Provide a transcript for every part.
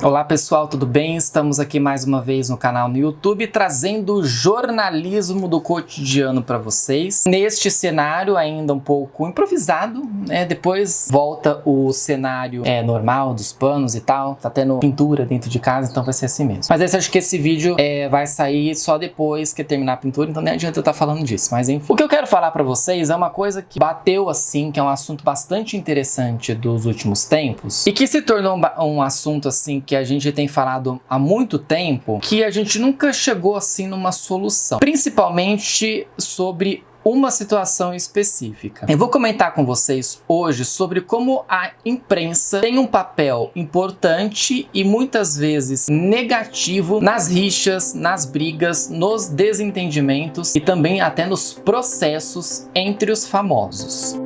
Olá pessoal, tudo bem? Estamos aqui mais uma vez no canal no YouTube trazendo jornalismo do cotidiano para vocês. Neste cenário ainda um pouco improvisado, né? Depois volta o cenário normal dos panos e tal. Tá tendo pintura dentro de casa, então vai ser assim mesmo. Mas eu acho que esse vídeo vai sair só depois que terminar a pintura, então nem adianta eu estar falando disso. Mas enfim, o que eu quero falar para vocês é uma coisa que bateu assim, que é um assunto bastante interessante dos últimos tempos e que se tornou um assunto assim que a gente tem falado há muito tempo, que a gente nunca chegou assim numa solução, principalmente sobre uma situação específica. Eu vou comentar com vocês hoje sobre como a imprensa tem um papel importante e muitas vezes negativo nas rixas, nas brigas, nos desentendimentos e também até nos processos entre os famosos.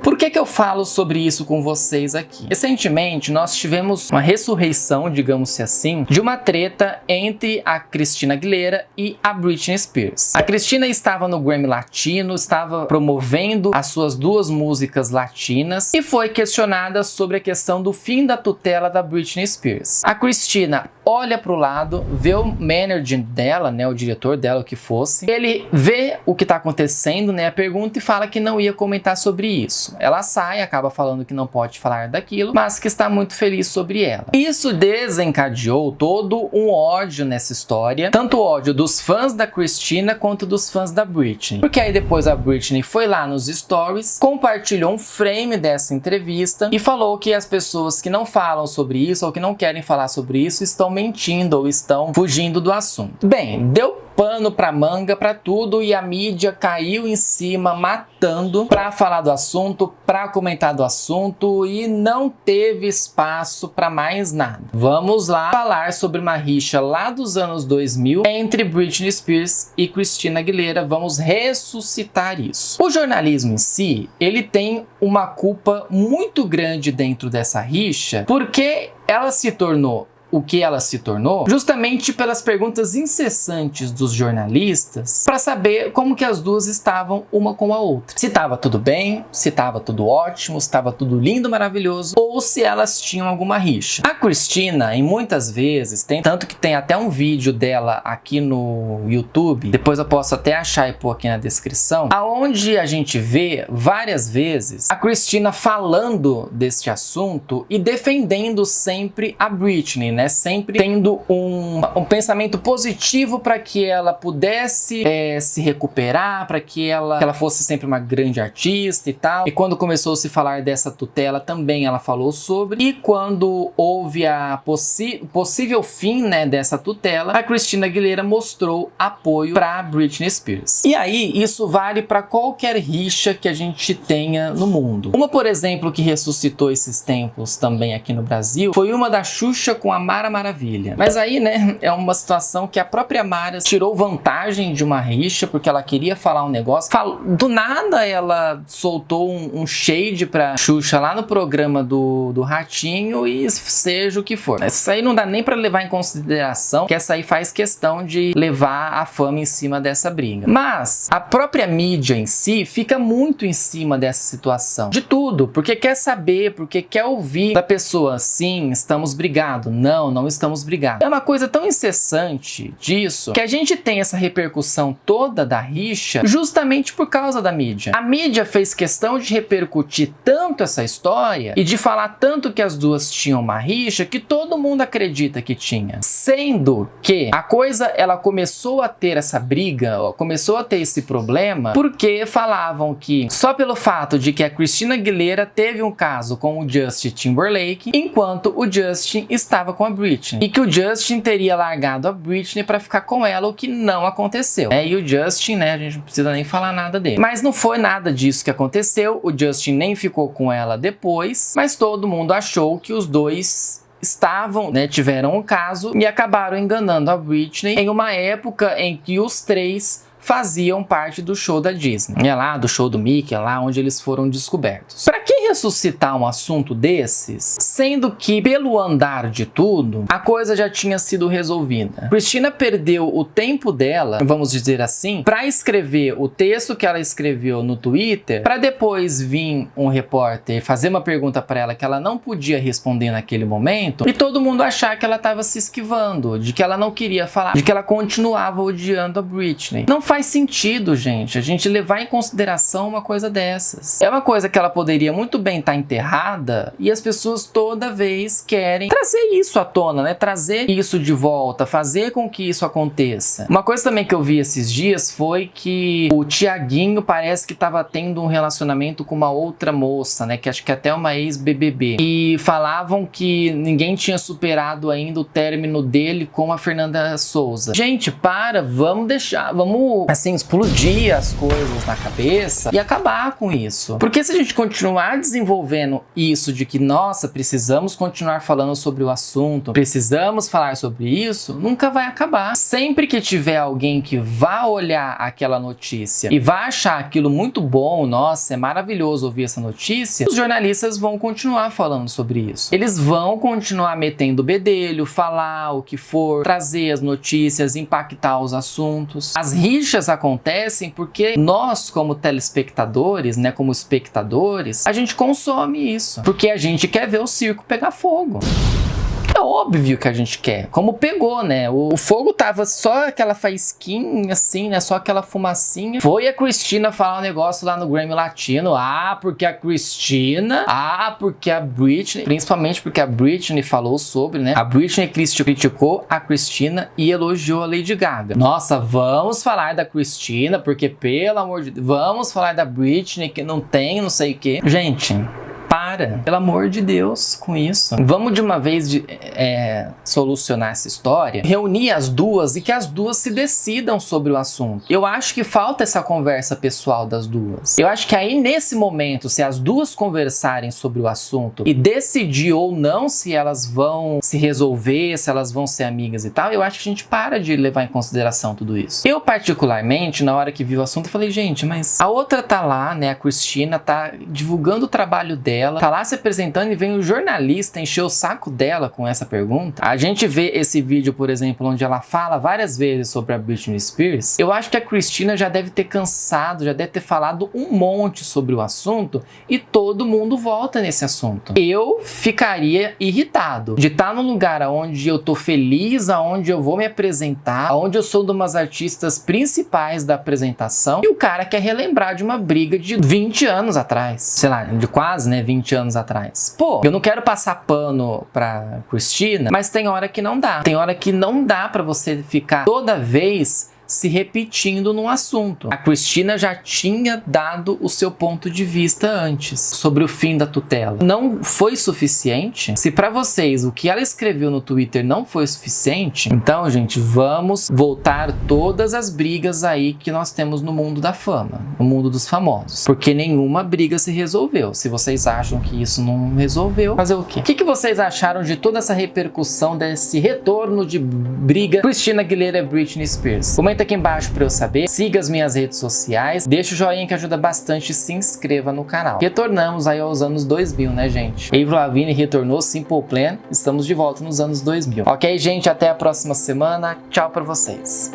Por que eu falo sobre isso com vocês aqui? Recentemente nós tivemos uma ressurreição, digamos assim, de uma treta entre a Christina Aguilera e a Britney Spears. A Christina estava no Grammy Latino, estava promovendo as suas duas músicas latinas e foi questionada sobre a questão do fim da tutela da Britney Spears. A Christina olha para o lado, vê o manager dela, né, o diretor dela, o que fosse, ele vê o que está acontecendo, né, a pergunta e fala que não ia comentar sobre isso. Ela sai, acaba falando que não pode falar daquilo, mas que está muito feliz sobre ela. Isso desencadeou todo um ódio nessa história, tanto o ódio dos fãs da Christina quanto dos fãs da Britney. Porque aí depois a Britney foi lá nos stories, compartilhou um frame dessa entrevista e falou que as pessoas que não falam sobre isso ou que não querem falar sobre isso estão mentindo ou estão fugindo do assunto. Bem, deu pano pra manga, pra tudo, e a mídia caiu em cima, matando pra falar do assunto, pra comentar do assunto, e não teve espaço pra mais nada. Vamos lá falar sobre uma rixa lá dos anos 2000 entre Britney Spears e Christina Aguilera. Vamos ressuscitar isso. O jornalismo em si, ele tem uma culpa muito grande dentro dessa rixa, porque ela se tornou o que ela se tornou, justamente pelas perguntas incessantes dos jornalistas para saber como que as duas estavam uma com a outra. Se estava tudo bem, se estava tudo ótimo, se estava tudo lindo, maravilhoso, ou se elas tinham alguma rixa. A Christina, em muitas vezes, tanto que tem até um vídeo dela aqui no YouTube, depois eu posso até achar e pôr aqui na descrição, aonde a gente vê várias vezes a Christina falando deste assunto e defendendo sempre a Britney, né? Sempre tendo um pensamento positivo para que ela pudesse se recuperar, para que ela fosse sempre uma grande artista e tal. E quando começou a se falar dessa tutela, também ela falou sobre. E quando houve a possível fim, né, dessa tutela, a Christina Aguilera mostrou apoio para Britney Spears. E aí, isso vale para qualquer rixa que a gente tenha no mundo. Uma, por exemplo, que ressuscitou esses tempos também aqui no Brasil, foi uma da Xuxa com a Mara Maravilha. Mas aí, né, é uma situação que a própria Mara tirou vantagem de uma rixa, porque ela queria falar um negócio. Do nada ela soltou um shade pra Xuxa lá no programa do Ratinho e seja o que for. Isso aí não dá nem pra levar em consideração, que essa aí faz questão de levar a fama em cima dessa briga. Mas a própria mídia em si fica muito em cima dessa situação. De tudo, porque quer saber, porque quer ouvir da pessoa, sim, estamos brigados. Não estamos brigados. É uma coisa tão incessante disso que a gente tem essa repercussão toda da rixa justamente por causa da mídia. A mídia fez questão de repercutir tanto essa história e de falar tanto que as duas tinham uma rixa que todo mundo acredita que tinha. Sendo que a coisa, ela começou a ter essa briga, começou a ter esse problema porque falavam que só pelo fato de que a Christina Aguilera teve um caso com o Justin Timberlake, enquanto o Justin estava com a Britney, e que o Justin teria largado a Britney para ficar com ela, o que não aconteceu. E o Justin, né, a gente não precisa nem falar nada dele. Mas não foi nada disso que aconteceu, o Justin nem ficou com ela depois, mas todo mundo achou que os dois estavam, né, tiveram um caso e acabaram enganando a Britney em uma época em que os três faziam parte do show da Disney. É lá do show do Mickey, é lá onde eles foram descobertos. Pra que ressuscitar um assunto desses, sendo que pelo andar de tudo, a coisa já tinha sido resolvida? Christina perdeu o tempo dela, vamos dizer assim, pra escrever o texto que ela escreveu no Twitter, pra depois vir um repórter fazer uma pergunta pra ela que ela não podia responder naquele momento, e todo mundo achar que ela tava se esquivando, de que ela não queria falar, de que ela continuava odiando a Britney. Não faz sentido, gente, a gente levar em consideração uma coisa dessas. É uma coisa que ela poderia muito bem estar enterrada, e as pessoas toda vez querem trazer isso à tona, né? Trazer isso de volta, fazer com que isso aconteça. Uma coisa também que eu vi esses dias foi que o Thiaguinho parece que estava tendo um relacionamento com uma outra moça, né? Que acho que até uma ex-BBB. E falavam que ninguém tinha superado ainda o término dele com a Fernanda Souza. Gente, vamos deixar, vamos, assim, explodir as coisas na cabeça e acabar com isso. Porque se a gente continuar desenvolvendo isso de que, nossa, precisamos continuar falando sobre o assunto, precisamos falar sobre isso, nunca vai acabar. Sempre que tiver alguém que vá olhar aquela notícia e vá achar aquilo muito bom, nossa, é maravilhoso ouvir essa notícia, os jornalistas vão continuar falando sobre isso. Eles vão continuar metendo o bedelho, falar o que for, trazer as notícias, impactar os assuntos. As rixas acontecem porque nós, como telespectadores, né, como espectadores, a gente consome isso, porque a gente quer ver o circo pegar fogo. É óbvio que a gente quer. Como pegou, né? O fogo tava só aquela faísquinha, assim, né? Só aquela fumacinha. Foi a Christina falar um negócio lá no Grammy Latino. Ah, porque a Christina. Ah, porque a Britney. Principalmente porque a Britney falou sobre, né? A Britney criticou a Christina e elogiou a Lady Gaga. Nossa, vamos falar da Christina, porque pelo amor de Deus, vamos falar da Britney, que não tem não sei o quê. Gente, pelo amor de Deus, com isso. Vamos de uma vez solucionar essa história, reunir as duas e que as duas se decidam sobre o assunto. Eu acho que falta essa conversa pessoal das duas. Eu acho que aí nesse momento, se as duas conversarem sobre o assunto e decidir ou não se elas vão se resolver, se elas vão ser amigas e tal, eu acho que a gente para de levar em consideração tudo isso. Eu particularmente, na hora que vi o assunto, eu falei, gente, mas a outra tá lá, né, a Christina tá divulgando o trabalho dela, tá lá se apresentando e vem o jornalista encher o saco dela com essa pergunta. A gente vê esse vídeo, por exemplo, onde ela fala várias vezes sobre a Britney Spears. Eu acho que a Christina já deve ter cansado, já deve ter falado um monte sobre o assunto e todo mundo volta nesse assunto. Eu ficaria irritado de estar num lugar onde eu tô feliz, aonde eu vou me apresentar, onde eu sou uma das artistas principais da apresentação e o cara quer relembrar de uma briga de 20 anos atrás. Sei lá, de quase, né, 20 anos atrás. Pô, eu não quero passar pano pra Christina, mas tem hora que não dá. Tem hora que não dá pra você ficar toda vez se repetindo num assunto. A Christina já tinha dado o seu ponto de vista antes sobre o fim da tutela. Não foi suficiente? Se pra vocês o que ela escreveu no Twitter não foi suficiente, então, gente, vamos voltar todas as brigas aí que nós temos no mundo da fama, no mundo dos famosos. Porque nenhuma briga se resolveu. Se vocês acham que isso não resolveu, fazer o quê? O que vocês acharam de toda essa repercussão desse retorno de briga Christina Aguilera e Britney Spears? Comenta aqui embaixo pra eu saber, siga as minhas redes sociais, deixa o joinha que ajuda bastante e se inscreva no canal. Retornamos aí aos anos 2000, né, gente? Avril Lavigne retornou, Simple Plan, estamos de volta nos anos 2000. Ok, gente? Até a próxima semana. Tchau pra vocês.